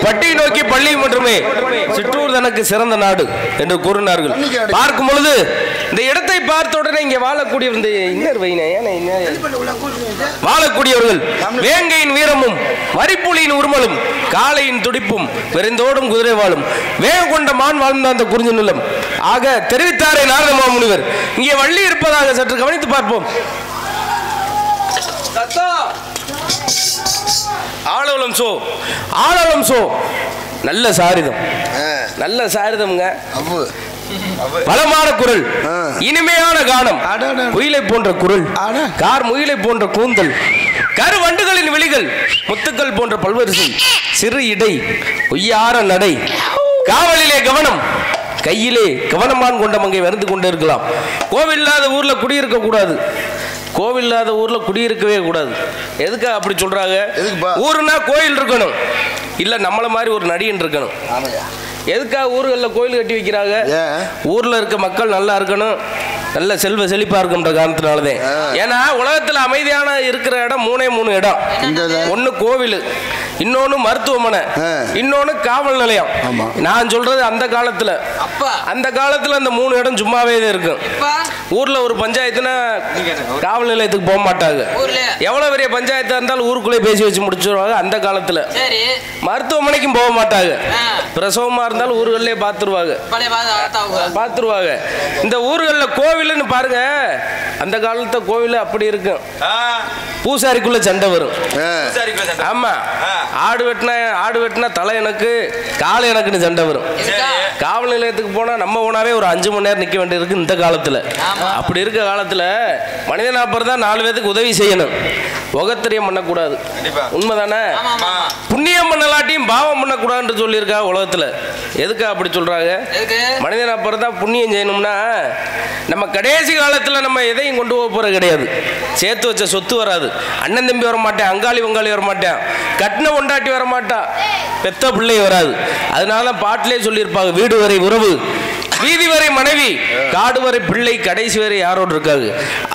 பட்டி நோக்கி பள்ளி மட்டுமே சிற்றூர் தனக்கு சிறந்த நாடு என்று கூறினார்கள். பார்க்கும் பொழுது இந்த இடத்தை பார்த்த உடனே இங்கே வாழக்கூடியவர்கள் வேங்கையின் வீரமும் வரிப்புலியின் உருமலும் காளையின் துடிப்பும் விரைந்தோடும் குதிரை வாழும் வேக கொண்ட மான் வாழ்ந்த அந்த குறிஞ்சி நிலம் ஆக தெரிவித்தாரே நாரத மாமுனிவர். இங்கே வள்ளி இருப்பதாக சற்று கவனித்து பார்ப்போம். ஆளவளம் சோ நல்ல சாரிதம், நல்ல சாரிதம்ங்க. பலமான குரல், இனிமையான கானம், குயிலை போன்ற குரல், கார் முயிலை போன்ற கூந்தல், கருவண்டுகளின் விழிகள், முத்துக்கள் போன்ற பல்வரிசை, சிறு இடை, ஒய்யார நடை, காவலிலே கவனம், கையிலே கவனமான் கொண்ட மங்கை வந்து கொண்டே இருக்கலாம். கோவில் இல்லாத ஊர்ல குடியிருக்க கூடாது, கோவில் இல்லாத ஊர்ல குடியிருக்கவே கூடாது. எதுக்காக அப்படி சொல்றாங்க? ஊருனா கோயில் இருக்கணும், இல்ல நம்மள மாதிரி ஒரு நடிகன் இருக்கணும். எதுக்காக ஊர்களில் கோயில் கட்டி வைக்கிறாங்க? ஊர்ல இருக்க மக்கள் நல்லா இருக்கணும், நல்ல செல்வ செழிப்பா இருக்குன்ற காரணத்தினாலதான். ஏன்னா உலகத்துல அமைதியான இருக்கிற இடம் மூணு இடம். ஒன்னு கோவில், இன்னொன்னு மருத்துவமனை, இன்னொன்னு காவல் நிலையம். நான் சொல்றது அந்த காலத்துல அந்த 3 இடம் சும்மாவே இருக்கும். ஊர்ல ஒரு பஞ்சாயத்துனா காவல் நிலையத்துக்கு போக மாட்டாங்க. எவ்வளவு பெரிய பஞ்சாயத்தா இருந்தாலும் ஊருக்குள்ளே பேசி வச்சு முடிச்சிருவாங்க. அந்த காலத்துல மருத்துவமனைக்கும் போக மாட்டாங்க. பிரசவமா இருந்தாலும் ஊர்களே பாத்துருவாங்க. இந்த ஊர்கள்ல கோவில்னு பாருங்க, அந்த காலத்து கோவில் அப்படி இருக்கும். பூசாரிக்குள்ள சண்டை வரும். ஆமா, ஆடு வெட்டினா தலை எனக்கு காலை எனக்குன்னு சண்டை வரும். காவல் நிலையத்துக்கு போனா நம்ம போனாவே ஒரு 5 மணி நேரம் நிக்க வேண்டியிருக்கு. இந்த காலத்துல அப்படி இருக்க காலத்துல மனிதனா பிறந்தா 4 பேருக்கு உதவி செய்யணும், உகத்திரியம் பண்ணக்கூடாது. உண்மைதானே? புண்ணியம் பண்ணலாட்டியும் பாவம் பண்ணக்கூடாதுன்னு சொல்லியிருக்கா உலகத்துல. எதுக்கா அப்படி சொல்றாங்க? மனிதனா பிறந்தா புண்ணியம் செய்யணும்னா நம்ம கடைசி காலத்துல நம்ம எதையும் கொண்டு போக போறது கிடையாது. சேர்த்து வச்ச சொத்து வராது, அண்ணன் தம்பி வர மாட்டேன், அங்காளி வங்காளி வர மாட்டேன், கட்டின கொண்டாட்டி வர மாட்டா, பெத்த பிள்ளை வராது. அதனால பாட்டிலே சொல்லியிருப்பாங்க, வீடு வரை உறவு, வீதி வரை மனைவி, காடு வரை பிள்ளை, கடைசி வரை யாரோடு இருக்காது.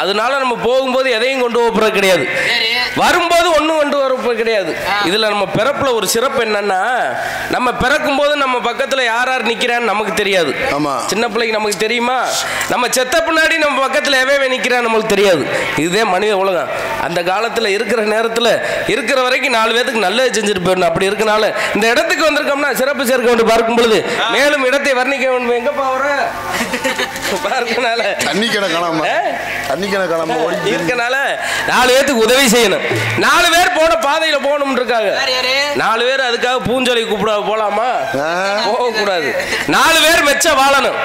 அதனால நம்ம போகும்போது எதையும் கொண்டு போறது கிடையாது, வரும்போது ஒன்றும் கொண்டு வரப்போ கிடையாது. இதுல நம்ம பிறப்புல ஒரு சிறப்பு என்னன்னா, நம்ம பிறக்கும் போது நம்ம பக்கத்துல யார் யார் நிக்கிறான்னு நமக்கு தெரியாது. சின்ன பிள்ளைக்கு நமக்கு தெரியுமா? நம்ம செத்த பின்னாடி நம்ம பக்கத்துல எவே நிக்கிறான்னு நமக்கு தெரியாது. இதுவே மனித உலகம். அந்த காலத்துல இருக்கிற நேரத்துல இருக்கிற வரைக்கும் 4 பேருக்கு நல்லது செஞ்சுட்டு போயிடணும். அப்படி இருக்கனால இந்த இடத்துக்கு வந்திருக்கோம்னா சிறப்பு சேர்க்க வேண்டும். பார்க்கும் பொழுது மேலும் இடத்தை வர்ணிக்க வேண்டும். எங்கப்பா வர இருக்கனால 4 பேருக்கு உதவி செய்யணும். 4 பேர் போன பாதையில போகணும் இருக்காங்க. 4 பேர் அதுக்காக பூஞ்சொலி கூப்பிட போலாமா? போக கூடாது. 4 பேர் மெச்ச வாழணும்.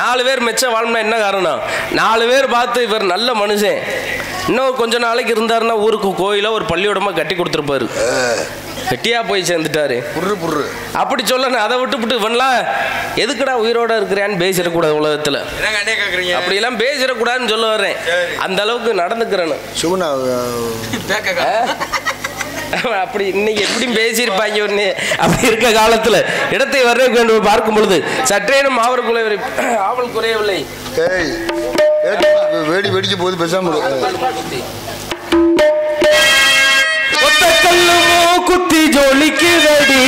4 பேர் மெச்ச வாழணும்னா என்ன காரணம்? 4 பேர் பார்த்து இவர் நல்ல மனுஷன், இன்னும் கொஞ்ச நாளைக்கு இருந்தாருன்னா ஊருக்கு கோயில ஒரு பள்ளியோடமா கட்டி கொடுத்துருப்பாரு. கெட்டியா போய் சேர்ந்துட்டாரு. அப்படி சொல்லணும். அதை விட்டு இவன்லாம் எதுக்குடா உயிரோட இருக்கிறான்னு பேசிடக்கூடாது உலகத்துல. அப்படி எல்லாம் பேசிடக்கூடாதுன்னு சொல்ல வர்றேன். அந்த அளவுக்கு நடந்துக்கிறேன்னு. அப்படி இன்னைக்கு எப்படி பேசியிருப்பாங்க அப்படி இருக்க காலத்துல இடத்தை வர்ற பார்க்கும் பொழுது சற்றேனும் ஆவல் குறையவில்லை. வேடி வெடிக்க போது பேசாம குத்தி ஜோலிக்குதடி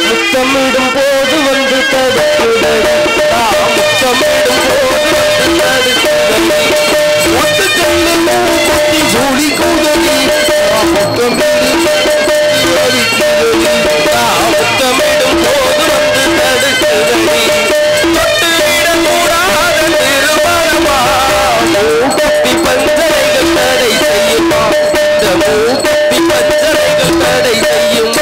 முத்தமிடும் போது வந்து தடுக்குதடி முத்தமிடும் போது வந்து தடுக்குதடி குத்தி ஜோலிக்குதடி முத்தமிடும் போது வந்து தடுக்குதடி தொட்டுவிடக் கூடாத நிறுவனமா மூக்கத்தி பஞ்சனைகள் தடை செய்யுமா இந்த மூக்கத்தி பஞ்சனைகள் தடை செய்யும்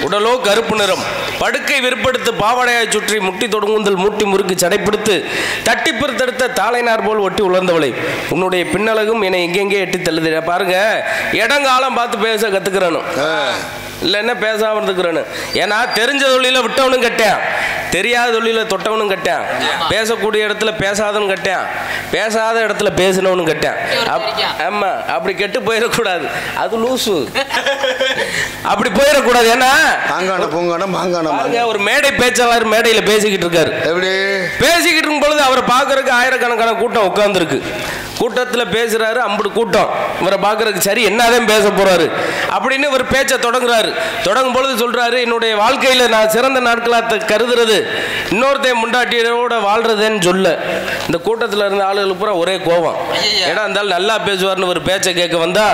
உடலோ கருப்பு நிறம் படுக்கை விற்படுத்து பாவாடையாய் சுற்றி முட்டி தொடங்குந்தல் மூட்டி முறுக்கு சடைப்பிடித்து தட்டி பிறத்தெடுத்த தாளைனார் போல் ஒட்டி உலர்ந்தவளை உன்னுடைய பின்னழகும் என்னை எங்கெங்கே எட்டி தள்ளுது. பாருங்க, இடங்காலம் பார்த்து பேச கத்துக்கிறனும், இல்லைன்னா பேசாம இருந்துக்கிறேன்னு. ஏன்னா தெரிஞ்ச தொழில விட்டவனும் கட்டேன், தெரியாத தொழில தொட்டவனும் கட்டேன், பேசக்கூடிய இடத்துல பேசாதவனும் கட்டேன், பேசாத இடத்துல பேசினவனும் கட்டேன். ஆமா, அப்படி கெட்டு போயிடக்கூடாது, அது லூசு. அப்படி போயிடக்கூடாது. ஏன்னா ஒரு மேடை பேச்சாளர் மேடையில பேசிக்கிட்டு இருக்காரு. பேசிக்கிட்டு இருக்கும் பொழுது அவரை பார்க்கறதுக்கு ஆயிரக்கணக்கான கூட்டம் உட்கார்ந்து இருக்கு. கூட்டத்தில் பேசுறாரு, அம்புடு கூட்டம் இவரை பார்க்கறதுக்கு. சரி, என்னதான் பேச போறாரு அப்படின்னு இவர் பேச்ச தொடங்குறாரு. தொடங்கும் பொழுது சொல்றாரு, என்னுடைய வாழ்க்கையில நான் சிறந்த நாட்களாக கருதுறது இன்னொருத்தையும் முண்டாட்டியோட வாழ்றதுன்னு சொல்ல. இந்த கூட்டத்தில் இருந்த ஆளுகளுக்கு பூரா ஒரே கோபம். ஏன்னா இருந்தாலும் நல்லா பேசுவார்னு ஒரு பேச்சை கேட்க வந்தா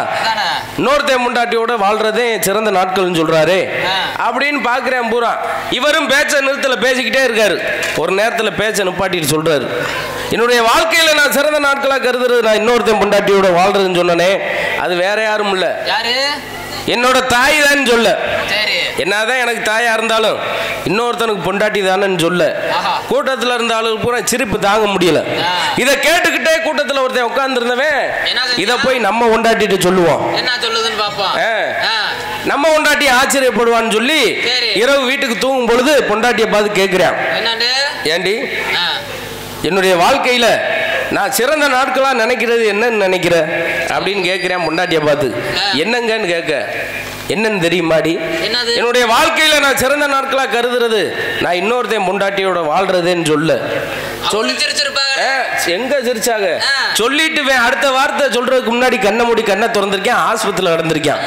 இன்னொருத்தையும் முண்டாட்டியோட வாழ்றதே சிறந்த நாட்கள்னு சொல்றாரு அப்படின்னு பாக்குறேன் பூரா. இவரும் பேச்ச நிறுத்தல பேசிக்கிட்டே இருக்காரு. ஒரு நேரத்தில் பேச்ச நிப்பாட்டிட்டு சொல்றாரு, என்னுடைய வாழ்க்கையில நான் சிறந்த நாட்களா கருதுறது நான் இன்னொருத்தையும் பொண்டாட்டியோட வாழ்றதுன்னு சொன்னனே, அது வேற யாரும் இல்ல, என்னோட தாய் தான் சொல்ல, என்னதான் எனக்கு தாயா இருந்தாலும் இன்னொருத்தனுக்கு பொண்டாட்டி தானு சொல்ல கூட்டத்தில் இருந்த ஆளுகள் பூரா சிரிப்பு தாங்க முடியல. இதை கேட்டுக்கிட்டே கூட்டத்தில் ஒருத்தன் உட்கார்ந்து இருந்தவன் இதை போய் நம்ம பொண்டாட்டிட்டு சொல்லுவோம், என்ன சொல்லுதுன்னு பாப்போம். நம்ம பொண்டாட்டி ஆச்சரியப்படுவான்னு சொல்லி இரவு வீட்டுக்கு தூங்கும் பொழுது பொண்டாட்டியை பார்த்து கேட்கிறான், ஏண்டி என்னுடைய வாழ்க்கையில நான் சிறந்த நாட்களா நினைக்கிறது என்னன்னு நினைக்கிற அப்படின்னு கேட்கிறேன் பொண்டாட்டியை பார்த்து. என்னங்கன்னு கேட்க, என்னன்னு தெரியுமாடி, என்னுடைய வாழ்க்கையில நான் சிறந்த நாட்களா கருதுறது நான் இன்னொருத்தையும் பொண்டாட்டியோட வாழ்றதுன்னு சொல்ல சொல்லி எங்க சிரிச்சாங்க. சொல்லிட்டு அடுத்த வார்த்தை சொல்றதுக்கு முன்னாடி கண்ணை மூடி கண்ணை திறந்திருக்கேன், ஆஸ்பத்திரியில் நடந்திருக்கேன்.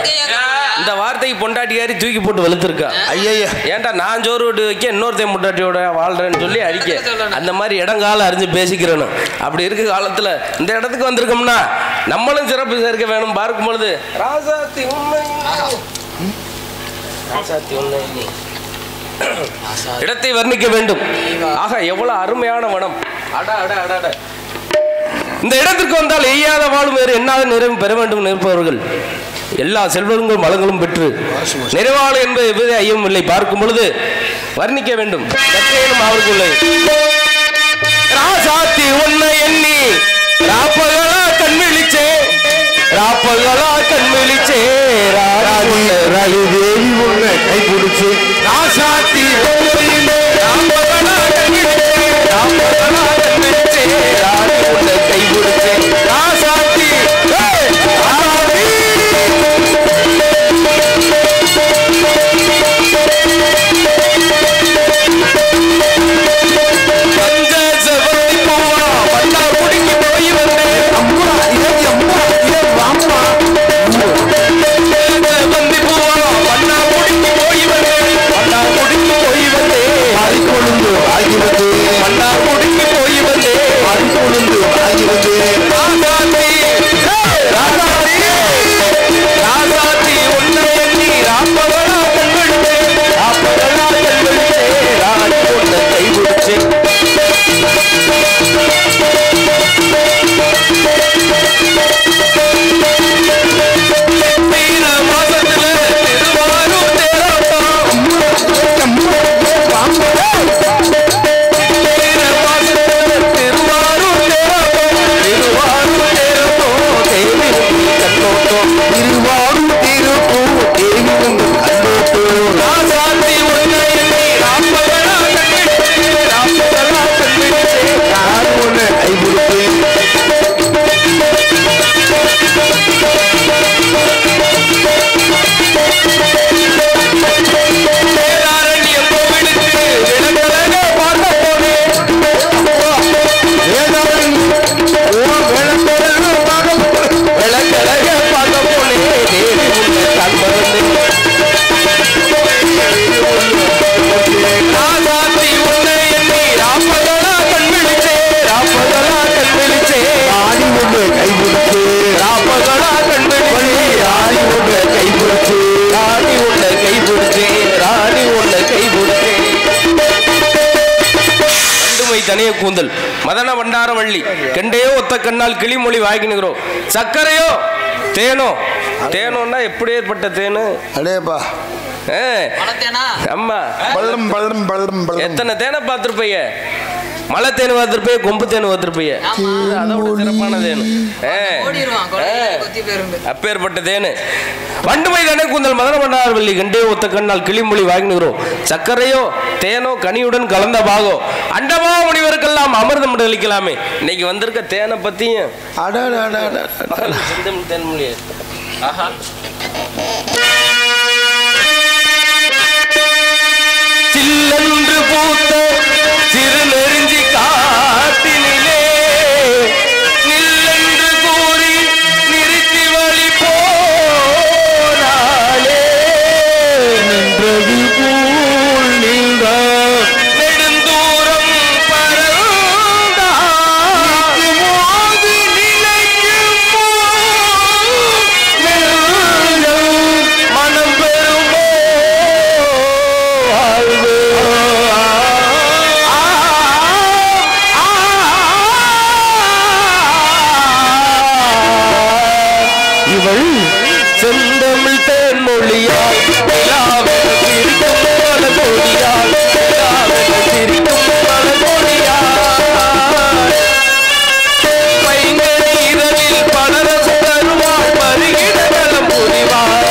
இந்த வார்த்தைக்கு பொண்டாட்டியாரி தூக்கி போட்டு வெளுத்திருக்கா. ஐயா ஏன்டா நான் சோறு விட்டு வைக்க இன்னொருத்தையும் பொண்டாட்டியோட வாழ்றேன்னு சொல்லி அடிக்க, அந்த மாதிரி இடங்கால அறிஞ்சு பேசிக்கிறேன்னு. அப்படி இருக்க காலத்துல இந்த இடத்துக்கு வந்திருக்கோம்னா நம்மளும் சிறப்பு சேர்க்க வேணும். பார்க்கும் பொழுது ராசாத்தி உண்மை இடத்தை வர்ணிக்க வேண்டும். ஆக எவ்வளவு அருமையான வனம். இந்த இடத்திற்கு வந்தால் எய்யாத வாழும் வேறு என்னாத நிறைவு பெற வேண்டும் நிற்பவர்கள் எல்லா செல்வங்களும் வளங்களும் பெற்று நிறைவாளு என்பது எவ்வித ஐயம் இல்லை. பார்க்கும் பொழுது வர்ணிக்க வேண்டும். அவருக்குள்ளே ராசாத்தி உன்னை எண்ணி ராப்பகலா கண்விழிச்சே, ராப்பகலா கண்விழிச்சே, ராஜதேவி உன்னை கைப்பிடிச்சு ராசாத்தி ராப்பகலா கண்விழிச்சே, ராப்பகலா கண்விழிச்சே, ராணி உன்னை கைப்பிடிச்சே ராசாத்தி தனிய கூந்தல் மதன வண்டார வள்ளி கெண்டையோ ஒத்த கண்ணால் கிளிமொழி வாங்கினுகிறோம். சர்க்கரையோ தேனோ, தேனோன்னா எப்படி ஏற்பட்ட தேனு அடேப்பா, அம்மா எத்தனை தேனை பார்த்திருப்பீங்க. மலை தேன் பார்த்திருப்பே, கொம்பு தேன் பார்த்திருப்பீங்க. சிறப்பான தேனு, அப்பேற்பட்ட தேனு. வண்டுமை தானே கூந்தல் மதன வண்டார வள்ளி கெண்டையோ ஒத்த கண்ணால் கிளிமொழி வாங்கினுகிறோம். சர்க்கரையோ தேனோ கனியுடன் கலந்த பாகோ அண்டமா முனிவருக்கெல்லாம் அமிர்தம் அளிக்கலாமே. இன்னைக்கு வந்திருக்க தேனை பத்தியும் தேன்மொழியே சில்லென்று பூத்த சிறு நெருஞ்சி காட்டினிலே நில்லென்று கூறி நிறுத்தி வழி போனாலே நின்றது போல் நின்றார் நெடுந்தூரம் பரந்தாது மோது நிலைக்கும் மனம் பெறுமோ வாழ்வு இவள் செந்தமிழ் தேன்மொழி மொழியால் நிலாவென சிரிக்கும் மலர்கொடியால் நிலாவென சிரிக்கும் மலர்கொடியால் பைங்கனி இதழில் பலரசு தருவாள் பருகிட நலம் புரிவாள்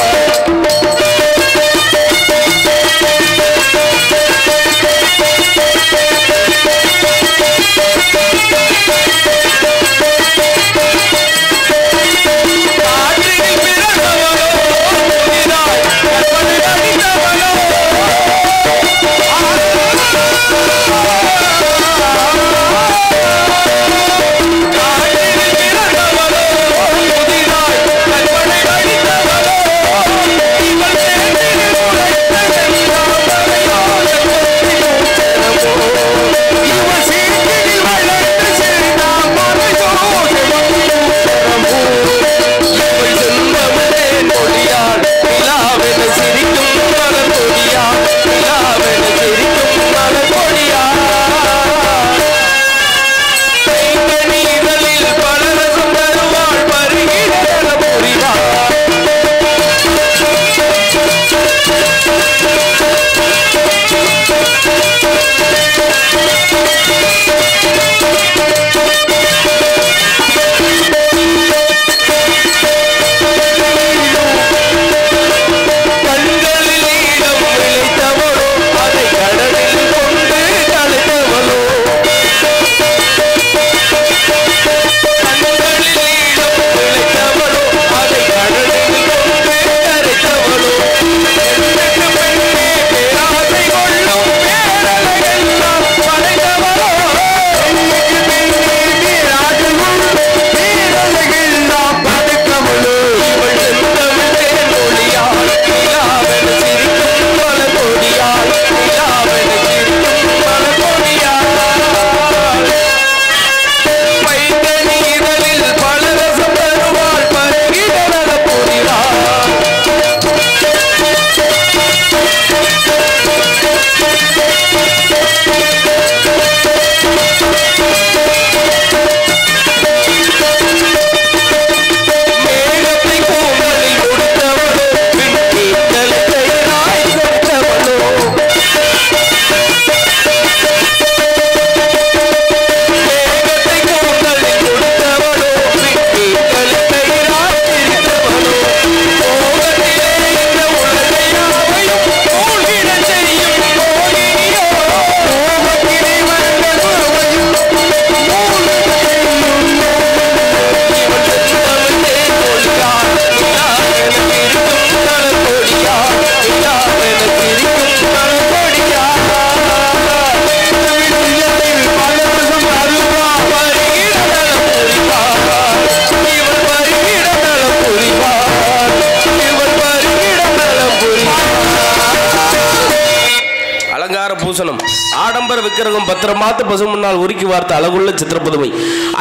ஆடம்பர விக்கிரகம் பத்திரமாத்து பசு முன்னால் உருக்கி வார்த்த அழகுள்ள சித்திரப்புதுமை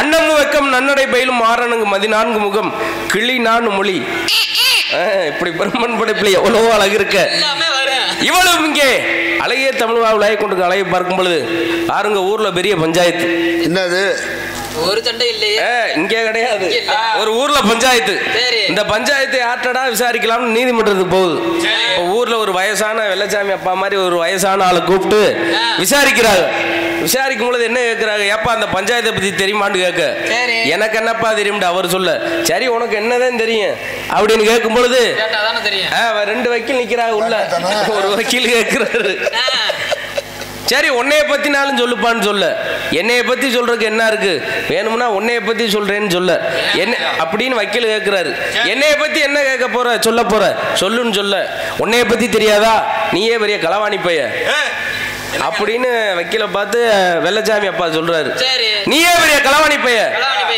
அன்னமும் வெக்கம் நன்னடை பயிலும் ஆரணங்கு 14 முகம் கிளி 4 மொழி இப்படி பிரம்மன் படைப்பில் எவ்வளவோ அழகு இருக்க இவ்வளவு இங்கே அழகிய தமிழ் வாழ்வை கொண்டு அழகை பார்க்கும் பொழுது பாருங்க ஊர்ல பெரிய பஞ்சாயத்து என்னது ஒரு சண்டை இல்லையே இங்கே கிடையாது ஒரு ஊர்ல பஞ்சாயத்து இந்த பஞ்சாயத்தை ஆட்டடா விசாரிக்கலாம்னு நீதிமன்றத்துக்கு போகுது ஊர்ல ஒரு வயசான வெள்ளச்சாமி அப்பா மாதிரி ஒரு வயசான ஆளை கூப்பிட்டு விசாரிக்கிறாங்க விசாரிக்கும் பொழுது என்ன கேட்கிறாங்க ஏப்பா அந்த பஞ்சாயத்தை பத்தி தெரியுமான்னு கேட்க எனக்கு என்னப்பா தெரியும்டா அவர் சொல்ல சரி உனக்கு என்னதான் தெரியும் அப்படின்னு கேட்கும் பொழுது 2 வக்கீல் நிக்கிறாங்க உள்ள ஒரு வக்கீல் கேட்கிறாரு சரி உன்னைய பத்தினாலும் சொல்லுப்பான்னு சொல்ல என்னைய பத்தி சொல்றதுக்கு என்ன இருக்கு வேணும்னா உன்னைய பத்தி சொல்றேன்னு சொல்ல என்ன அப்படின்னு வக்கீல் கேட்கிறாரு என்னைய பத்தி என்ன கேட்க போற சொல்ல போற சொல்லுன்னு சொல்ல உன்னைய பத்தி தெரியாதா நீயே பெரிய களவாணி பைய அப்படின்னு வக்கீல பார்த்து வெள்ளச்சாமி அப்பா சொல்றாரு நீயே பெரிய களவாணி பைய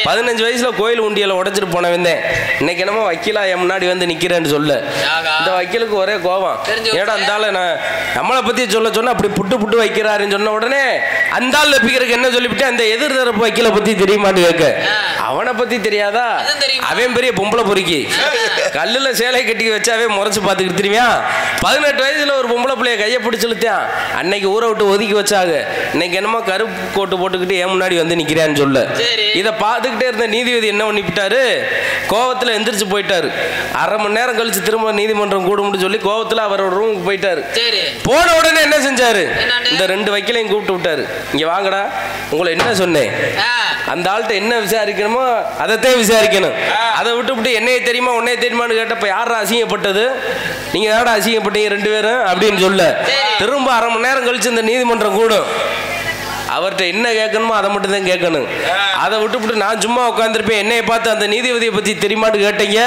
15 வயசுல கோயில் உண்டியல உடைச்சிட்டு போன வந்தேன் இன்னைக்கு என்னமோ வக்கீலா என் முன்னாடி வந்து நிக்கிறேன்னு சொல்ல இந்த வக்கீலுக்கு ஒரே கோபம் ஏடா அந்தால நான் நம்மளை பத்தி சொல்ல சொன்னா அப்படி புட்டு புட்டு வைக்கிறாருன்னு சொன்ன உடனே அந்த ஆள் பிக்கிறதுக்கு என்ன சொல்லிவிட்டு அந்த எதிர் தரப்பு வக்கீல பத்தி தெரியுமான்னு கேட்க அவனை பத்தி தெரியாதா அவன் பெரிய பொம்பளை பொறுக்கி கல்லுல சேலை கட்டி வச்சாவே முறைச்சு பார்த்துக்கிட்டு தெரியுமா 18 வயசுல ஒரு பொம்பளை பிள்ளைய கையை பிடிச்சிழுத்தான் அன்னைக்கு ஊரை விட்டு ஒதுக்கி வச்சாங்க இன்னைக்கு என்னமோ கருப்பு கோட்டு போட்டுக்கிட்டு என் முன்னாடி வந்து நிக்கிறான்னு சொல்ல இதை பார்த்துக்கிட்டே இருந்த நீதிபதி என்ன பண்ணிவிட்டாரு, கோவத்தில் எந்திரிச்சு போயிட்டாரு. அரை மணி நேரம் கழிச்சு திரும்ப நீதிமன்றம் கூடும்னு சொல்லி கோவத்தில் அவரோட ரூமுக்கு போயிட்டாரு. போன உடனே என்ன செஞ்சாரு, இந்த 2 வக்கீலையும் கூப்பிட்டு விட்டாரு. இங்க வாங்கடா, உங்களை என்ன சொன்னேன், அந்த ஆள்கிட்ட என்ன விசாரிக்கணுமோ அதைத்தான் விசாரிக்கணும். அதை விட்டு என்னைய தெரியுமா உன்னைய தெரியுமான்னு கேட்டப்ப யாரா அசிங்கப்பட்டது, நீங்க யாரா அசிங்கப்பட்டீங்க 2 பேரும் அப்படின்னு சொல்ல திரும்ப அரை மணி நேரம் கழிச்சு இந்த நீதிமன்றம் கூடும். அவர்கிட்ட என்ன கேட்கணுமோ அதை மட்டும் தான் கேட்கணும். அதை விட்டு நான் சும்மா உட்காந்துருப்பேன், என்னைய பார்த்து அந்த நீதிபதியை பத்தி தெரியுமான்னு கேட்டீங்க,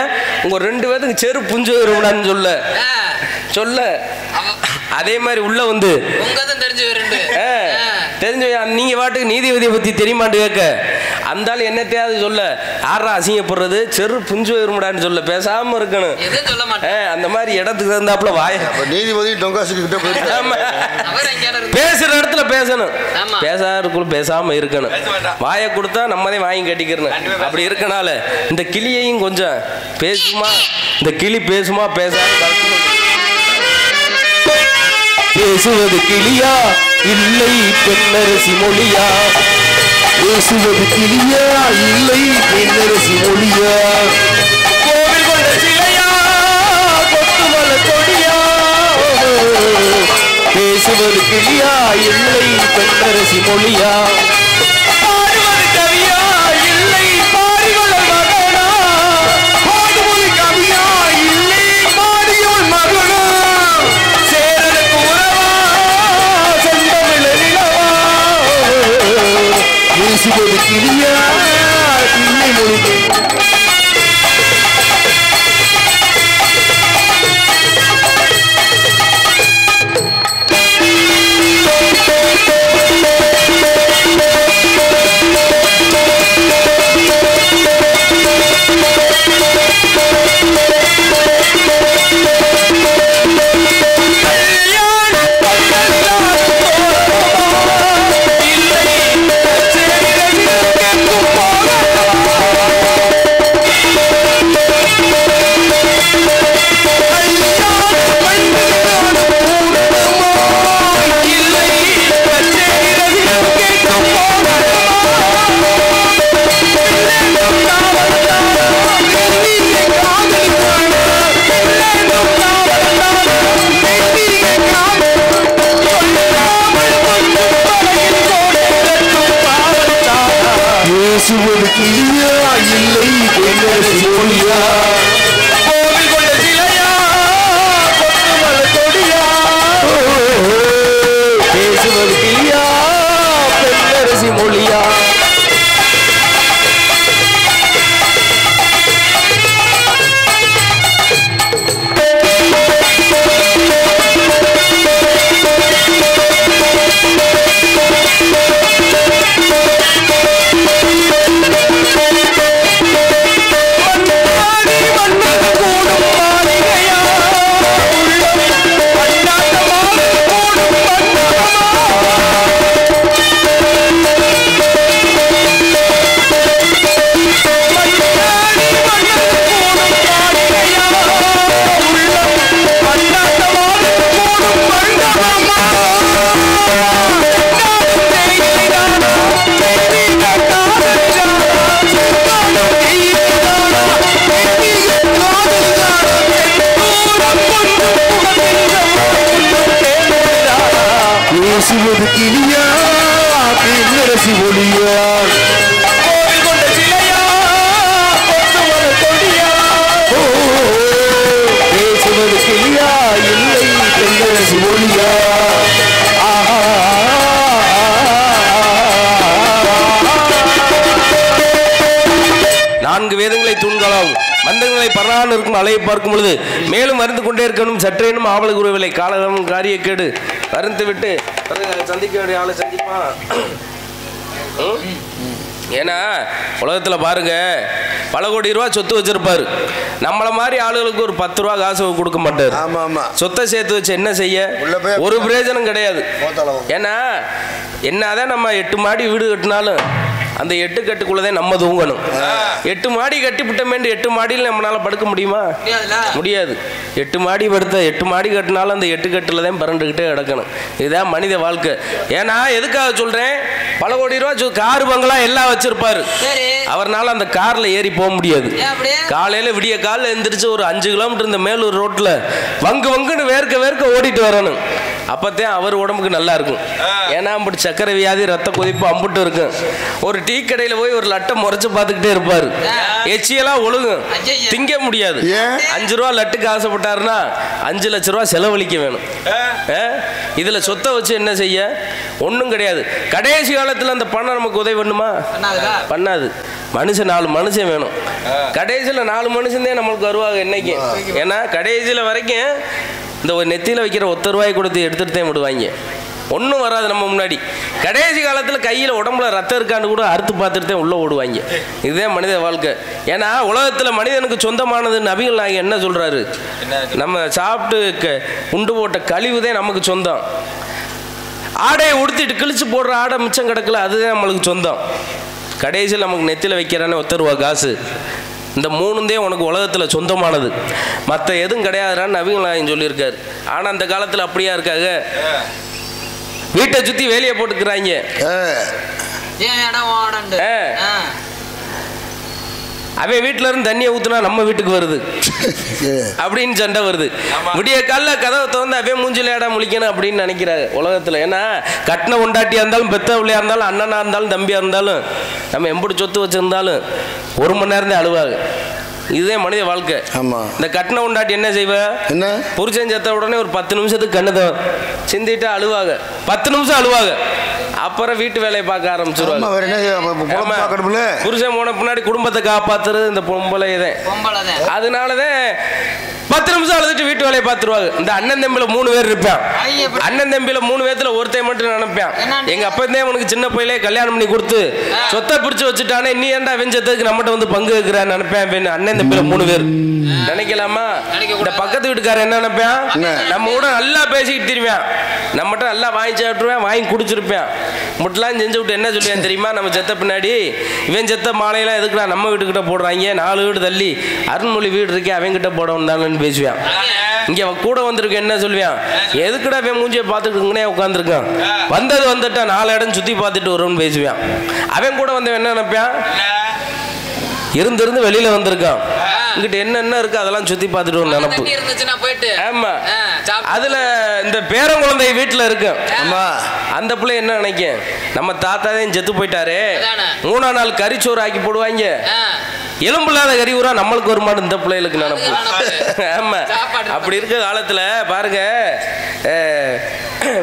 உங்க 2 பேருக்கு செரு புஞ்சு வரும்னு சொல்ல அதே மாதிரி உள்ள வந்து தெரிஞ்சு நீங்க பாட்டுக்கு நீதிபதியை பத்தி தெரியுமான்னு கேட்க அந்த ஆள் என்னத்தையாவது சொல்ல யாரா அசிங்கப்படுறது, செரு புஞ்சு வரும்டான்னு சொல்ல பேசாம இருக்கணும். அந்த மாதிரி இடத்துக்கு இருந்தாப்புல வாய நீதிபதி பேசுற இடத்துல பேசணும், பேசாருக்குள்ள பேசாம இருக்கணும். வாயை கொடுத்தா நம்மதே வாங்கி கட்டிக்கிறணும். அப்படி இருக்கனால இந்த கிளியையும் கொஞ்சம் பேசுமா, இந்த கிளி பேசுமா பேசாம பேசுவது கிளியா இல்லை பெண்ணரசி மொழியா, பேசுவது கிளியா இல்லை பெண்ணரசி மொழியா, கோவில் கொண்ட சிலையா கொத்துமல கொடியா, பேசுவது கிளியா இல்லை பெண்ணரசி மொழியா, பாடுவது கவியா இல்லை பாடிவள மகனா, பாடுவது கவியா இல்லை பாடியோள் மகனா, சேரனுக்கு உறவா செந்தமிழ நிலவா, பேசுவது கிளியா இல்லை மொழி. பேசுவது கிளியா இல்லை பெண்ணரசி மொழியா, கோவில் கொண்ட சிலையா கொத்துமல கொடியா, பேசுவது கிளியா பெண்ணரசி மொழியா. பேசுவது கிளியா பெண்ணரசி மொழியா, கோவில் கொண்ட சிலையா கொத்துமல கொடியா, பேசுவது கிளியா இல்லை பெண்ணரசி மொழியா. நான்கு வேதங்களை தூண்களாகும் மந்தங்களை பரவான இருக்கும் அலையை பார்க்கும் பொழுது மேலும் மருந்து கொண்டே இருக்கணும். சற்றேனும் ஆவல குருவிலை காலகமும் காரியக்கேடு மருந்து விட்டு சந்திக்க வேண்டிய ஆளை சந்திப்பான். ஏன்னா உலகத்தில் பாருங்க பல கோடி ரூபா சொத்து வச்சிருப்பாரு, நம்மள மாதிரி ஆளுகளுக்கு ஒரு 10 ரூபா காசு கொடுக்க மாட்டாரு. சொத்தை சேர்த்து வச்சு என்ன செய்ய, ஒரு பிரயோஜனம் கிடையாது. ஏன்னா என்னதான் நம்ம 8 மாடி வீடு கட்டினாலும் அந்த 8 கட்டுக்குள்ளதான் நம்ம தூங்கணும். 8 மாடி கட்டி விட்டமேண்டு 8 மாடியில் நம்மளால படுக்க முடியுமா? முடியாது. 8 மாடி படுத்த 8 மாடி கட்டினாலும் அந்த 8 கட்டுல தான் பறந்துகிட்டே கிடக்கணும். இதுதான் மனித வாழ்க்கை. ஏன்னா எதுக்காக சொல்றேன், பல கோடி ரூபா கார் பங்களா எல்லாம் வச்சிருப்பாரு, அவர்னால அந்த கார்ல ஏறி போக முடியாது. காலையில விடிய காலில் எந்திரிச்சு ஒரு 5 கிலோமீட்டர் இந்த மேலூர் ரோட்ல வங்குன்னு வேர்க்க ஓடிட்டு வரணும். அப்பத்தான் அவர் உடம்புக்கு நல்லா இருக்கும். ஏன்னா அப்படி சக்கரை வியாதி, ரத்த கொதிப்பு அம்புட்டு இருக்கும். ஒரு டீ கடையில போய் ஒரு லட்டை முறைச்சு பார்த்துக்கிட்டே இருப்பாரு, எச்சியெல்லாம் ஒழுகும், திங்க முடியாது. 5 ரூபா லட்டுக்கு ஆசைப்பட்டாருன்னா 5 லட்சம் ரூபா செலவழிக்க வேணும். இதுல சொத்தை வச்சு என்ன செய்ய? ஒன்றும் கிடையாது. கடைசி காலத்தில் அந்த பணம் நமக்கு உதவி பண்ணுமா? பண்ணாது. மனுஷன் 4 மனுஷன் வேணும். கடைசியில் 4 மனுஷன் தான் நம்மளுக்கு வருவாங்க என்னைக்கு. ஏன்னா கடைசியில் வரைக்கும் இந்த ஒரு நெத்தியில் வைக்கிற 1 ரூபாய் கொடுத்து எடுத்துகிட்டு தான் விடுவாங்க. ஒன்றும் வராது நம்ம முன்னாடி. கடைசி காலத்தில் கையில் உடம்புல ரத்தம் இருக்கான்னு கூட அறுத்து பார்த்துட்டு தான் உள்ளே ஓடுவாங்க. இதுதான் மனித வாழ்க்கை. ஏன்னா உலகத்தில் மனிதனுக்கு சொந்தமானது நபிகள் நாயகம் என்ன சொல்கிறாரு, நம்ம சாப்பிட்டு உண்டு போட்ட கழிவு தான் நமக்கு சொந்தம். ஆடையை உடுத்திட்டு கிழிச்சு போடுற ஆடை மிச்சம் கிடக்கல, அதுதான் நம்மளுக்கு சொந்தம். கடைசியில் நமக்கு நெத்தியில் வைக்கிறானே 1 ரூபா காசு, இந்த 3 உனக்கு உலகத்தில் சொந்தமானது, மற்ற எதுவும் கிடையாதுன்னு நபிகள் நாயகம் சொல்லியிருக்காரு. ஆனால் அந்த காலத்தில் அப்படியா இருக்காங்க, வீட்டை சுற்றி வேலையை போட்டுக்கிறாங்க. அவன் வீட்டில இருந்து தண்ணியை ஊத்துனா நம்ம வீட்டுக்கு வருது அப்படின்னு சண்டை வருது. விடிய கால கதவை திறந்து அவன் மூஞ்சில இடம் முழிக்கணும் அப்படின்னு நினைக்கிறாங்க உலகத்துல. ஏன்னா கட்டின கொண்டாட்டியா இருந்தாலும், பெத்த பிள்ளையா இருந்தாலும், அண்ணனா இருந்தாலும், தம்பியா இருந்தாலும், நம்ம எம்படி சொத்து வச்சிருந்தாலும் 1 மணி நேரம் தான் அழுவாங்க. இதுதான் மனித வாழ்க்கை. இந்த கட்டின கொண்டாட்டி என்ன செய்வ, புருஷன் செத்த உடனே ஒரு 10 நிமிஷத்துக்கு கண்ணதை சிந்திட்டு அழுவாங்க. 10 நிமிஷம் அழுவாங்க. அப்புறம் வீட்டு வேலையை பார்க்க ஆரம்பிச்சிருவாங்க. புருஷன் போன பின்னாடி குடும்பத்தை காப்பாத்துறது இந்த பொம்பளை தான். அதனாலதான் 10 நிமிஷம் அழுதுட்டு வீட்டு வேலையை பார்த்துருவாங்க. இந்த அண்ணன் தம்பியில 3 பேர் இருப்பான். அண்ணன் தம்பியில 3 பேர்த்துல ஒருத்தையும் மட்டும் நினைப்பான், எங்க அப்பந்தே உனக்கு சின்ன பையிலே கல்யாணம் பண்ணி கொடுத்து சொத்தை பிடிச்சு வச்சுட்டானே, நீ ஏன்டா வெஞ்சத்துக்கு நம்மகிட்ட வந்து பங்கு வைக்கிறான்னு நினைப்பேன். அண்ணன் தம்பியில 3 பேர் நினைக்கலாமா? இந்த பக்கத்து வீட்டுக்காரன் என்ன நினைப்பான், நம்ம கூட நல்லா பேசிக்கிட்டு திரும்பியான், நம்மகிட்ட நல்லா வாங்கி சாப்பிட்டுருவேன், வாங்கி குடிச்சிருப்பேன். முட்டெல்லாம் செஞ்சு விட்டு என்ன சொல்லுவேன் தெரியுமா, நம்ம செத்த பின்னாடி இவன் செத்த மாலையெல்லாம் எதுக்குடா நம்ம வீட்டுக்கிட்ட போடுறாங்க, 4 வீடு தள்ளி அருண்மொழி வீடு இருக்கே அவங்கிட்ட போட வந்தாலும் பேசுவான். இங்க கூட வந்திருக்கேன் என்ன சொல்லுவான், எதுக்குடா இவன் மூஞ்சியை பார்த்துக்கிட்டே உட்காந்துருக்கான், வந்தது வந்துட்டா 4 இடம் சுத்தி பார்த்துட்டு வரும்னு பேசுவான். அவன் கூட வந்தவன் என்ன நினைப்பான், இருந்து வெளியில வந்திருக்கான், இங்கிட்ட என்ன இருக்கு அதெல்லாம் சுத்தி பார்த்துட்டு நினைப்பு. ஆமா, அதுல இந்த பேரங்குழந்தை வீட்டுல இருக்கு. அந்த பிள்ளை என்ன நினைக்கும், நம்ம தாத்தா தான் செத்து போயிட்டாரு, 3ஆம் நாள் கறிச்சோறு ஆக்கி போடுவாங்க, எலும்பு இல்லாத கறி ஊரா நம்மளுக்கு ஒரு மாடு இந்த பிள்ளைகளுக்கு நினைப்பு. ஆமா, அப்படி இருக்க காலத்துல பாருங்க,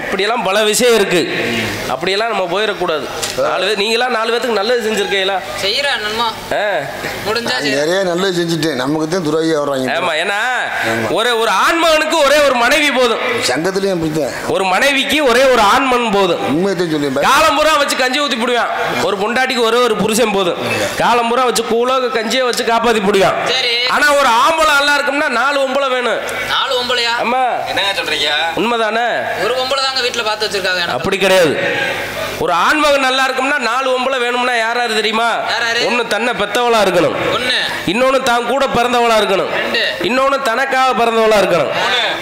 இப்படியெல்லாம் பல விஷயம் இருக்கு. அப்படியெல்லாம் நம்ம போயிடக்கூடாது. நீங்களாம் 4 பேத்துக்கு நல்லது செஞ்சிருக்கீங்களா? நிறைய நல்லது செஞ்சுட்டேன், நமக்கு தான் துறையா வர்றாங்க. ஆமா, ஏன்னா ஒரு ஆண்மகனுக்கு ஒரே ஒரு மனைவி போதும். சங்கத்திலயும் ஒரு மனைவிக்கு ஒரே ஒரு ஆண்மன் போதும். உண்மையத்தான் சொல்லி காலம்புறா வச்சு கஞ்சி ஊத்தி போடுவான். ஒரு பொண்டாட்டிக்கு ஒரே ஒரு புருஷன் போதும். காலம்புறா வச்சு கூழ கஞ்சியை வச்சு காப்பாத்தி போடுவான். ஆனா ஒரு ஆம்பளை நல்லா இருக்கும்னா 4 ஒம்பளை வேணும். 4 ஒம்பளையா? ஆமா, என்னங்க சொல்றீங்க? உண்மைதானே? ஒரு ஒம்பளை தாங்க வீட்டுல பார்த்து வச்சிருக்காங்க. அப்படி கிடையாது. ஒரு ஆண்மகன் நல்லா இருக்கும்னா 4 ஒம்பளை வேணும்னா யாராரு தெரியுமா? ஒன்னு தன்னை பெத்தவளா இருக்கணும், இன்னொன்னு தான் கூட பிறந்தவளா இருக்கணும், இன்னொன்னு தனக்காக பிறந்தவளா இருக்கணும்.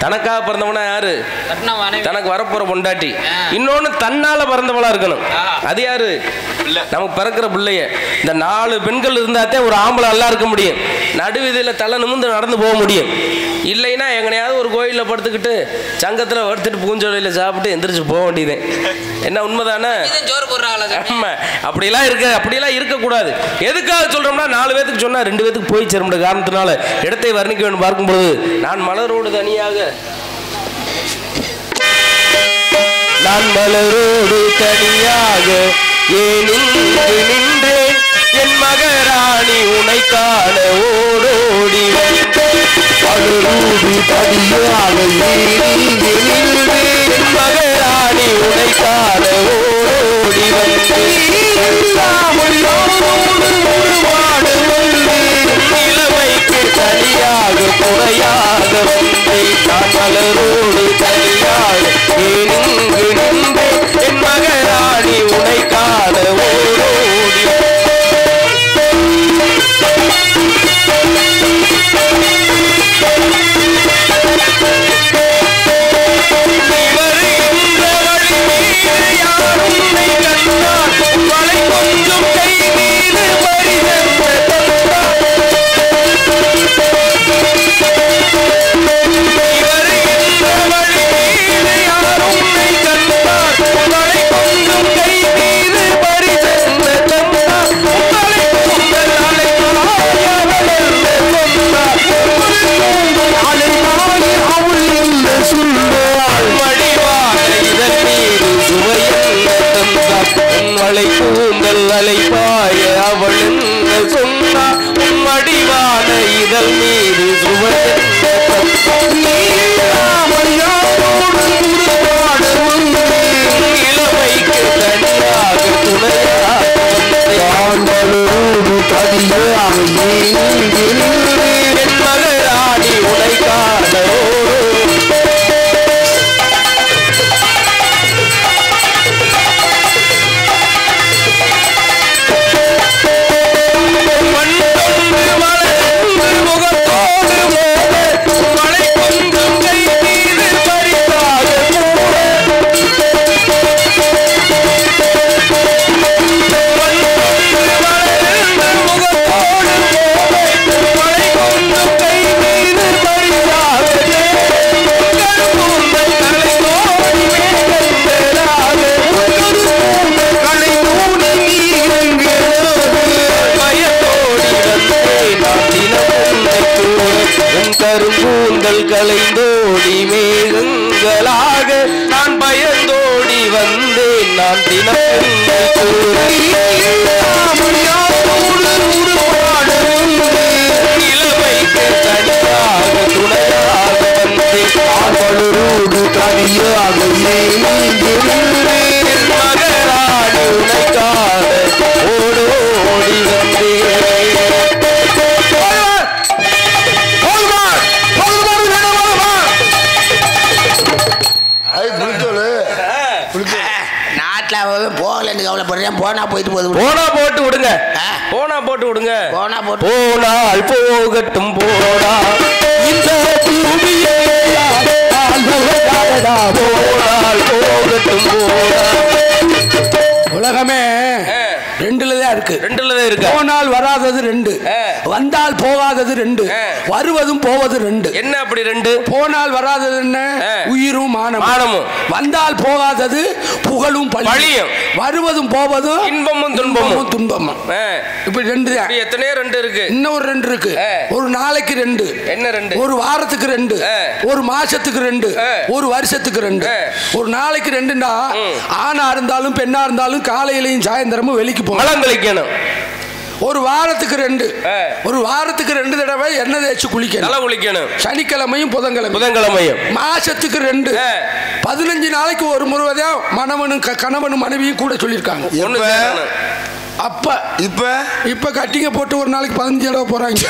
தனக்காக பிறந்தவனா யாரு? தனக்கு வரப்போற பொண்டாட்டி. இன்னொன்னு தன்னால பிறந்தவளா இருக்கணும். அது யாரு? நமக்கு பிறக்கிற பிள்ளைய. இந்த 4 பெண்கள் இருந்தாத்தே ஒரு ஆம்பளை நல்லா இருக்க முடியும். நடுவிதில தலை நிமிர்ந்து நடந்து போக முடியும். இல்லைன்னா எங்கனையாவது ஒரு கோயில்ல படுத்துக்கிட்டு சங்கத்துல வடுத்துட்டு பூஞ்சோலையில சாப்பிட்டு எந்திரிச்சு போக வேண்டியது. என்ன உண்மைதானே? அப்படியெல்லாம் இருக்கக்கூடாது. எதுக்காக சொல்றோம்னா 4 பேத்துக்கு சொன்னா 2 பேத்துக்கு போய் சேரும்ன்ற காரணத்தினால இடத்தை வர்ணிக்க வேண்டும். பார்க்கும்போது நான் மலரோடு தனியாக, நான் மலரோடு தனியாக நின்றேன், என் மகராணி உனை காண ஓடோடி மலரோடு தனியாக என் மகராணி உனை காண ஓடோடி நிலைமைக்கு தனியாக குறையாக வந்தேன், நான் மலரோடு தனியாக நின்றேன், என் மகராணி உனை காண ஓடோடி மலை கூந்தல் அலைப்பாய அவள் என்ன சொன்னா மடிவான இதழ் மீது இளமைக்கு தனியாக துணையாக என் மகராணி உனை காணோ கரும்பூந்தல் கலைந்தோடி மேகங்களாக நான் பயந்தோடி வந்தேன் நான் தினம் இளமைக்கு தனியாக துணையாக வந்தேன் தனியாக மகராணி உனக்காக ஓடோடி வந்தேன் போகலன்னு கவலைப்படுறேன். போனா போயிட்டு போகுது. போனா போட்டு விடுங்க. போனா போட்டு விடுங்க. போனால் போகட்டும் போடா இந்த பூமியே போனால் போகட்டும் போடா. உலகமே ரெண்டுல தான் இருக்கு. ரெண்டுல தான் இருக்கு. போனால் வராதது ரெண்டு, வந்தால் போகாதது ரெண்டு, வருவதும் போவது ரெண்டு. என்ன அப்படி ரெண்டு? போனால் வராதது என்ன? உயிரும் மானமும். வந்தால் போகாதது புகழும் பழியும். வருவதும் போவதும் இன்பமும் துன்பமும். இப்படி ரெண்டு தான். எத்தனையோ ரெண்டு இருக்கு. இன்னொரு ரெண்டு இருக்கு. ஒரு நாளைக்கு ரெண்டு. என்ன ரெண்டு? ஒரு வாரத்துக்கு ரெண்டு, ஒரு மாசத்துக்கு ரெண்டு, ஒரு வருஷத்துக்கு ரெண்டு. ஒரு நாளைக்கு ரெண்டுண்டா ஆணா இருந்தாலும் பெண்ணா இருந்தாலும் காலையிலையும் சாயந்தரமும் வெளிக்கு போகணும். ஒரு வாரத்துக்கு ரெண்டு. ஒரு வாரத்துக்கு ரெண்டு தடவை எண்ணெய் தேய்ச்சி குளிக்கணும். சனிக்கிழமையும் புதன்கிழமையும். மாசத்துக்கு ரெண்டு. 15 நாளைக்கு ஒரு முறை தான் மணவனும் கணவனும் மனைவியும் கூட சொல்லியிருக்காங்க. அப்ப இப்ப கட்டிங்க போட்டு ஒரு நாளைக்கு 15 தடவை போறாங்க.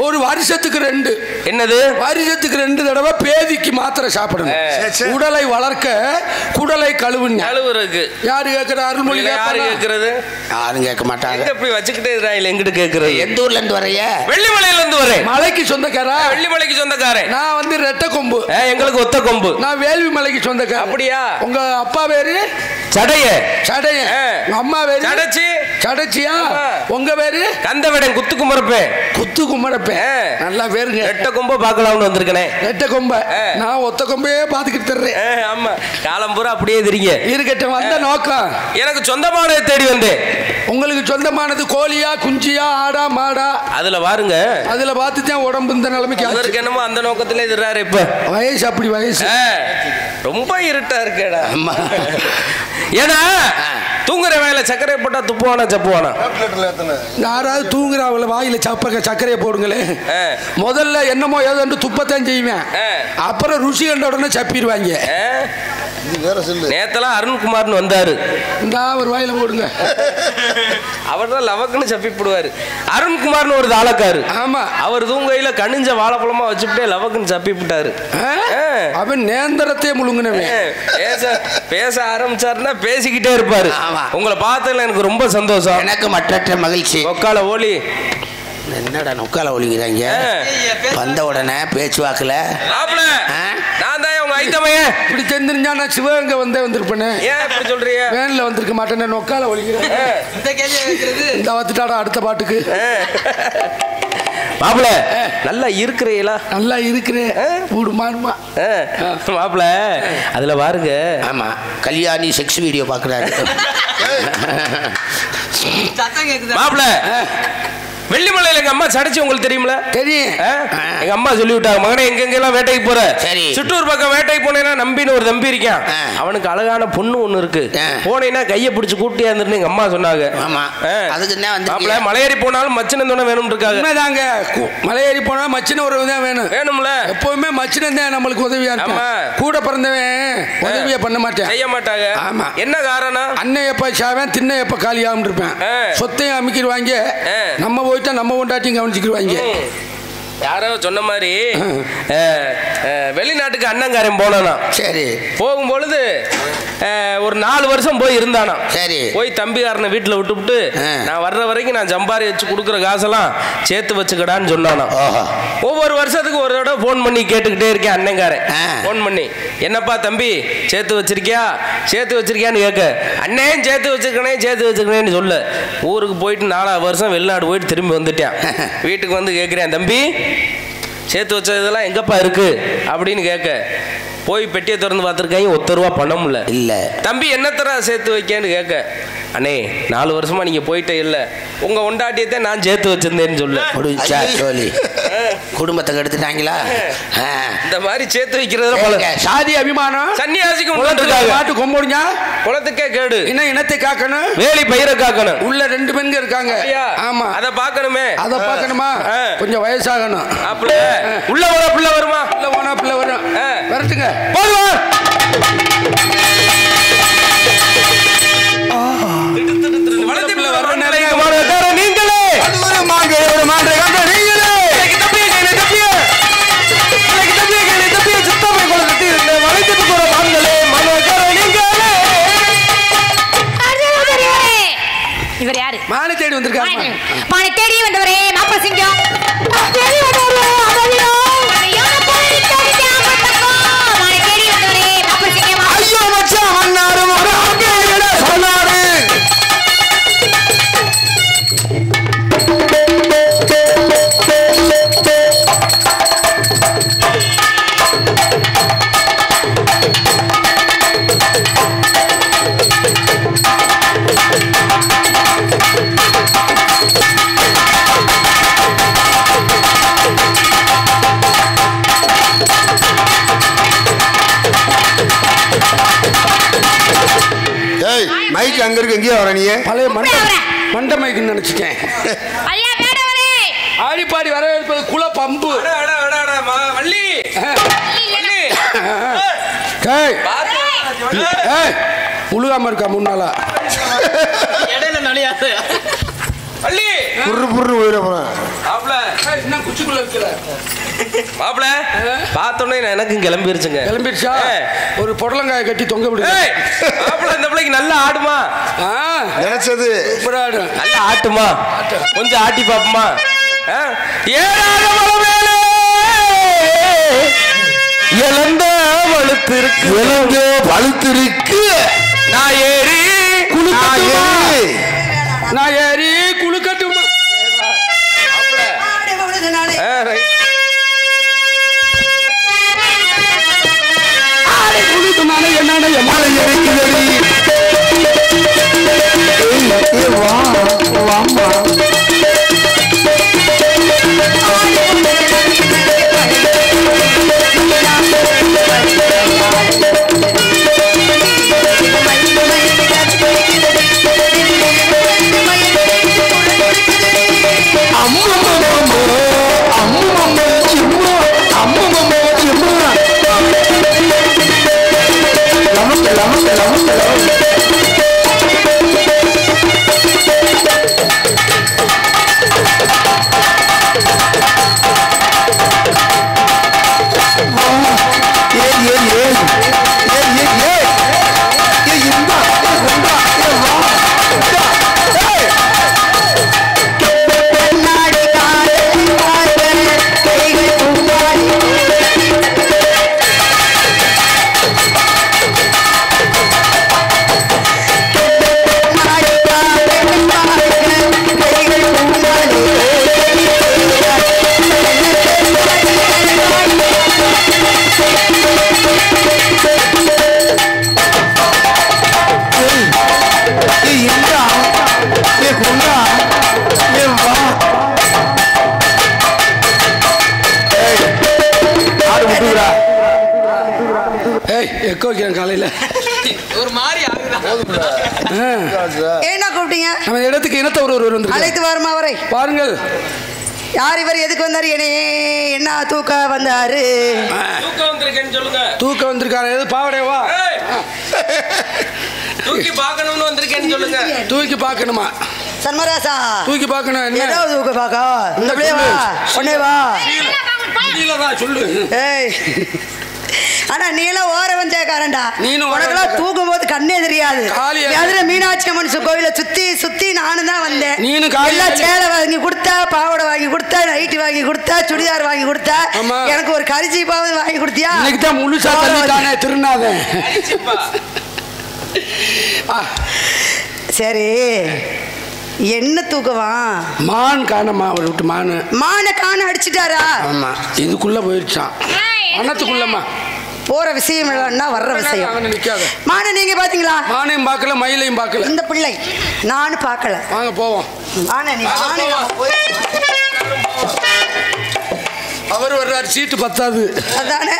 ஒரு வருஷத்துக்கு ரெண்டு. என்னது? வருஷத்துக்கு ரெண்டு தடவை பேதிக்கு மாத்திரை சாப்பிடணும். உடலை வளர்க்க குடலை கழுவுறதுக்கு. யாரு கேட்கிற? அருள்மொழி. யாரு கேட்கறது? யாரும் கேட்க மாட்டாங்க. இப்படி வச்சுக்கிட்டே இருக்காங்க. எங்கிட்ட கேட்கறது? எந்த ஊர்ல இருந்து வரைய? வெள்ளிமலையில இருந்து வரேன். மலைக்கு சொந்தக்காரா? வெள்ளிமலைக்கு சொந்தக்காரன். நான் வந்து ரெட்டை கொம்பு. எங்களுக்கு ஒத்த கொம்பு. நான் வேள்வி மலைக்கு சொந்தக்காரன். அப்படியா? உங்க அப்பா பேரு சடைய. உங்க அம்மா பேரு சடச்சியா? உங்க பேரு கந்தவடன். குத்து குமரப்பேன். நல்லா பேருங்க. ரெட்டை கொம்ப பாக்கலாம்னு வந்திருக்கேன். ரெட்டை கொம்ப. நான் ஒத்த கொம்பையே பாத்துக்கிட்டு தர்றேன். ஆமா, காலம் பூரா அப்படியே தெரியுங்க. இருக்கட்டும். வந்த நோக்கம் எனக்கு சொந்தமானதை தேடி வந்தேன். உங்களுக்கு சொந்தமானது கோழியா குஞ்சியா ஆடா மாடா? அதுல பாருங்க. அதுல பார்த்துதான் உடம்பு இந்த நிலைமைக்கு. அதற்கு என்னமோ அந்த நோக்கத்துல இருக்கிறாரு. இப்ப வயசு அப்படி வயசு ரொம்ப இருட்டா இருக்கேடா. ஏன்னா தூங்குற வேலை சர்க்கரை போட்டா துப்புவானா சப்புவானா? யாராவது தூங்குறாவில் வாயில சர்க்கரையை போடுங்களே. முதல்ல என்னமோ ஏதோ துப்பத்தான் செய்வேன். அப்புறம் ருசி கண்ட உடனே சப்பிடுவாங்க. நேத்தெல்லாம் அருண்குமார்னு வந்தாரு. ஒரு வாயில போடுங்க. அவர் தான் லவக்குன்னு சப்பி போடுவாரு. அருண்குமார்னு ஒரு தாளக்காரு. ஆமா, அவர் தூங்கையில கனிஞ்ச வாழைப்பழமா வச்சுட்டே லவக்குன்னு சப்பி விட்டாரு. அவன் நேந்திரத்தையே முழுங்கினவன். பேச ஆரம்பிச்சாருன்னா பேசிக்கிட்டே இருப்பாரு. உங்களை பார்த்ததுல எனக்கு ரொம்ப சந்தோஷம். எனக்கு மற்ற மகிழ்ச்சி. ஒக்கால ஓலி. என்னடா நொக்கால ஒழிக்கிறாங்க? வந்த உடனே பேச்சுவாக்குல நான் தான் உங்க ஐத்தமைய இப்படி தெரிஞ்சிருந்தா நான் சிவகங்கை வந்திருப்பேனே. ஏன் இப்படி சொல்றீங்க? வேன்ல வந்திருக்க மாட்டேன். நொக்கால ஒழிக்கிறேன். இந்த வந்துட்டாடா அடுத்த பாட்டுக்கு. மாப்பிள நல்லா இருக்கிறீங்களா? நல்லா இருக்கிறேன். மாப்பிள அதுல பாருங்க. ஆமா, கல்யாணி செக்ஸ் வீடியோ பாக்குறாரு. மாப்பிள வெள்ளிமலையில எங்க அம்மா சடைச்சு உங்களுக்கு தெரியுமில? தெரியும். எங்க அம்மா சொல்லி விட்டாங்க, மகனே எங்கெங்கெல்லாம் வேட்டைக்கு போற, சிற்றூர் பக்கம் வேட்டைக்கு போனேன்னா நம்பின்னு ஒரு தம்பி இருக்கான், அவனுக்கு அழகான பொண்ணு ஒண்ணு இருக்கு, போனேன்னா கையை பிடிச்சு கூட்டியா இருந்துன்னு எங்க அம்மா சொன்னாங்க. மலையேறி போனாலும் மச்சினம் தானே வேணும் இருக்காங்க. உண்மைதாங்க, மலையேறி போனா மச்சின உறவு தான் வேணும். வேணும்ல, எப்பவுமே மச்சினம் தான் நம்மளுக்கு உதவியா இருக்கும். கூட பிறந்தவன் உதவியா பண்ண மாட்டேன், செய்ய மாட்டாங்க. ஆமா. என்ன காரணம்? அன்னை எப்ப சாவன் திண்ணை எப்ப காலியாகும் இருப்பேன். சொத்தையும் அமைக்கிடுவாங்க, நம்ம போயிட்டா நம்ம கொண்டாட்டியும் கவனிச்சுக்கிடுவாங்க. யாரோ சொன்ன மாதிரி வெளிநாட்டுக்கு அண்ணங்காரன் போனானா. சரி. போகும்பொழுது ஒரு 4 வருஷம் போய் இருந்தானா. சரி. போய் தம்பிக்காரனை வீட்டில் விட்டுவிட்டு நான் வர்ற வரைக்கும் நான் சம்பாரி வச்சு கொடுக்குற காசெல்லாம் சேர்த்து வச்சுக்கடான்னு சொன்னானா. ஒவ்வொரு வருஷத்துக்கு ஒரு தடவை ஃபோன் பண்ணி கேட்டுக்கிட்டே இருக்கேன் அண்ணங்காரன். ஃபோன் பண்ணி என்னப்பா தம்பி சேர்த்து வச்சிருக்கியான்னு கேட்க, அண்ணன் சேர்த்து வச்சுக்கணேன்னு சொல்ல. ஊருக்கு போயிட்டு 4 வருஷம் வெளிநாடு போயிட்டு திரும்பி வந்துட்டேன். வீட்டுக்கு வந்து கேட்குறேன், தம்பி சேர்த்து வச்சதெல்லாம் எங்கப்பா இருக்கு அப்படின்னு கேட்க, போய் பெட்டியை திறந்து பார்த்துருக்காங்க, ₹1 பணம் இல்லை. தம்பி என்னத்தர சேர்த்து வைக்கன்னு கேட்க, அண்ணே 4 வருஷமா நீங்க போயிட்டே இல்லை, உங்க ஒண்டாட்டியத்தை நான் சேர்த்து வச்சிருந்தேன்னு சொல்ல. குடும்பத்தை கெடுத்துட்டாங்களா? இந்த மாதிரி சேர்த்து வைக்கிறத சாதி அபிமானம் சன்னியாசிக்கும் மாட்டு கொம்போடுங்க, குளத்துக்கே கேடு. என்ன இனத்தை காக்கணும், வேலி பயிரை காக்கணும். உள்ள 2 பெண்கள் இருக்காங்க. ஆமா, அதை பார்க்கணுமே. அதை பார்க்கணுமா? கொஞ்சம் வயசாகணும். அப்படி உள்ள போனா பிள்ளை வருமா? உள்ள போனா பிள்ளை வரும். வரட்டுங்க. நீங்களே இவர் யாரு? மானை தேடி வந்திருக்காரு. மானை தேடி வந்தவரே மாப்பா சிங்கம். மைக் அங்க இருக்கு, எங்கேயா வர நீ? பழைய மண்ட மைக்குன்னு நினைச்சிட்டேன். ஆடிப்பாடி வரவேற்பது குல பம்பு. முழுகாம இருக்கா முன்னால இடையில நலியாது எனக்கும் கிளம்பிருச்சுங்க. கிளம்பிருச்சா? ஒரு பொடலங்காய கட்டி தொங்க விடுங்க. இந்த பிள்ளைக்கு நல்லா ஆடுமா? நினைச்சது நல்லா ஆட்டுமா? கொஞ்சம் ஆட்டி பாப்போமா? வலுத்திருக்கு நான் ஏறி குளுக்கட்டுமா? என்னடா மலை இறக்குதடி வாமா எக்க வைக்கிறேன் காலையில் ஒரு மாதிரி என்ன கூப்பிட்டீங்க? நம்ம இடத்துக்கு இனத்த ஒருவர் வந்து அழைத்து வாருமா அவரை. பாருங்கள். யார் இவர்? எதுக்கு வந்தாரு? என்ன தூக்க வந்தாரு? தூக்கம் வந்திருக்கேன்னு சொல்லுங்க. தூக்க வந்திருக்காரு. எது பாவடையவா? தூக்கி பார்க்கணும்னு வந்திருக்கேன்னு சொல்லுங்க. தூக்கி பார்க்கணுமா? சண்மராசா தூக்கி பார்க்கணும். என்ன ஏதாவது தூக்க பார்க்க இந்த பிள்ளைய வா, ஒன்னே வா. சொல்லு. ஏய், ஆனா நீ எல்லாம் ஓரவன் சேக்காரண்டா. உனக்கெல்லாம் தூக்கும் போது கண்ணே தெரியாது. மதுரை மீனாட்சி அம்மன் கோவில சுத்தி சுத்தி நானும் தான் வந்தேன். எல்லாம் சேலை வாங்கி கொடுத்தா, பாவாடை வாங்கி கொடுத்தா, நைட்டி வாங்கி கொடுத்தா, சுடிதார் வாங்கி கொடுத்தா, எனக்கு ஒரு கரிஜிப்பாவது வாங்கி கொடுத்தியா? இன்னைக்குதான் முழுசா தள்ளிட்டானே திருநாதன். சரி, என்ன தூக்கவா? மான் காணமா? அவர் விட்டு மான காண அடிச்சுட்டாரா? ஆமா, இதுக்குள்ள போயிருச்சான். மனத்துக்குள்ளமா போற விஷயம் இல்லைன்னா வர்ற விஷயம். மானை நீங்க பாத்தீங்களா? மானையும் பார்க்கல, மயிலையும் பார்க்கல. இந்த பிள்ளை நானும் பார்க்கல. வாங்க போவோம். அவர் வர்றாரு, சீட்டு பத்தாது. அதானே.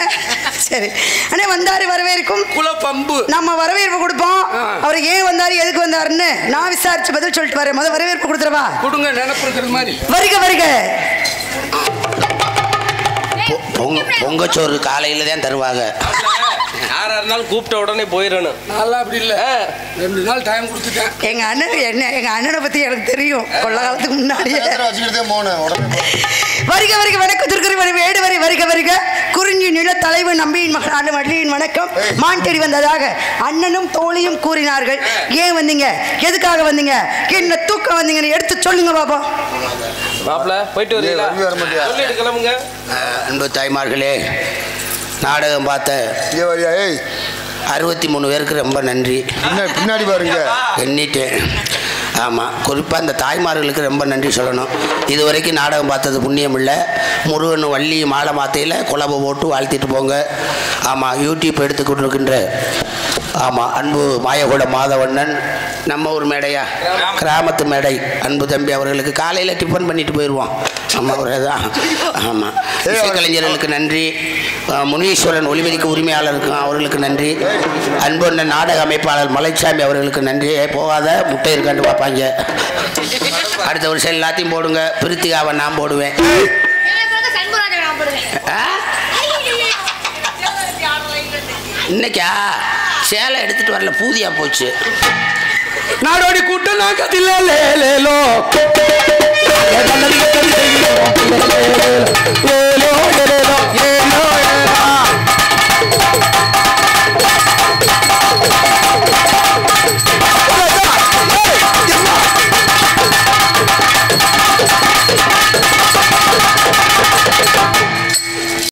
சரி அண்ணே, வந்தாரு வரவேற்கும் குலப்பம்பு. நம்ம வரவேற்பு கொடுப்போம். அவர் ஏன் வந்தாரு, எதுக்கு வந்தாருன்னு நான் விசாரிச்சு பதில் சொல்லிட்டு வரேன். முதல் வரவேற்பு கொடுத்துருவா. கொடுங்க, நினைப்பு இருக்கிறது மாதிரி. வருக வருக. பொங்கச்சோறு காலையில தான் தருவாங்க. யாரா இருந்தாலும் கூப்பிட்ட உடனே போயிடணும். நல்லா அப்படி இல்லை, 2 நாள் டைம் கொடுத்துட்டேன். எங்க அண்ணனை பத்தி எனக்கு தெரியும். கொள்ள காலத்துக்கு முன்னாடியே. வருக வருக. வணக்கத்திற்கு வேடு வரை வருக வருக. குறிஞ்சி நில தலைவன் நம்பியின் மகன் வள்ளியின் வணக்கம். மான் தேடி வந்ததாக அண்ணனும் தோழியும் கூறினார்கள். ஏன் வந்தீங்க, எதுக்காக வந்தீங்க, என்ன தூக்கம் வந்தீங்கன்னு எடுத்து சொல்லுங்க பாப்பா. மாப்பிள்ள போயிட்டு வரீங்களா? சொல்லிட்டு கிளம்புங்க. அன்பு தாய்மார்களே, நாடகம் பார்த்த 63 பேருக்கு ரொம்ப நன்றி. பின்னாடி பாருங்க, எண்ணிட்டேன். ஆமாம், குறிப்பாக அந்த தாய்மார்களுக்கு ரொம்ப நன்றி சொல்லணும். இது வரைக்கும் நாடகம் பார்த்தது புண்ணியம் இல்லை. முருகன் வள்ளி மாலை மாத்தையில் குழம்பு போட்டு வாழ்த்திட்டு போங்க. ஆமாம், யூடியூப் எடுத்துக்கிட்டு இருக்கின்ற அன்பு மாயகுட மாதவண்ணன், நம்ம ஒரு மேடையா, கிராமத்து மேடை அன்பு தம்பி அவர்களுக்கு காலையில் டிஃபன் பண்ணிட்டு போயிடுவோம். ஆமாம், ஒரு தான். ஆமாம், இசைக்கலைஞர்களுக்கு நன்றி. முனீஸ்வரன் ஒளிபெருக்க உரிமையாளருக்கும் அவர்களுக்கு நன்றி. அன்புண்ணன் நாடக அமைப்பாளர் மலைச்சாமி அவர்களுக்கு நன்றி. போகாத முட்டை இருக்கான்னு பார்ப்பாங்க. அடுத்த வருஷம் எல்லாத்தையும் போடுங்க. பிரித்திகாவை நான் போடுவேன். இன்னைக்கா சேலை எடுத்துட்டு வரல, பூதியா போச்சு. நாடோடி கூட்டம் நான் கதில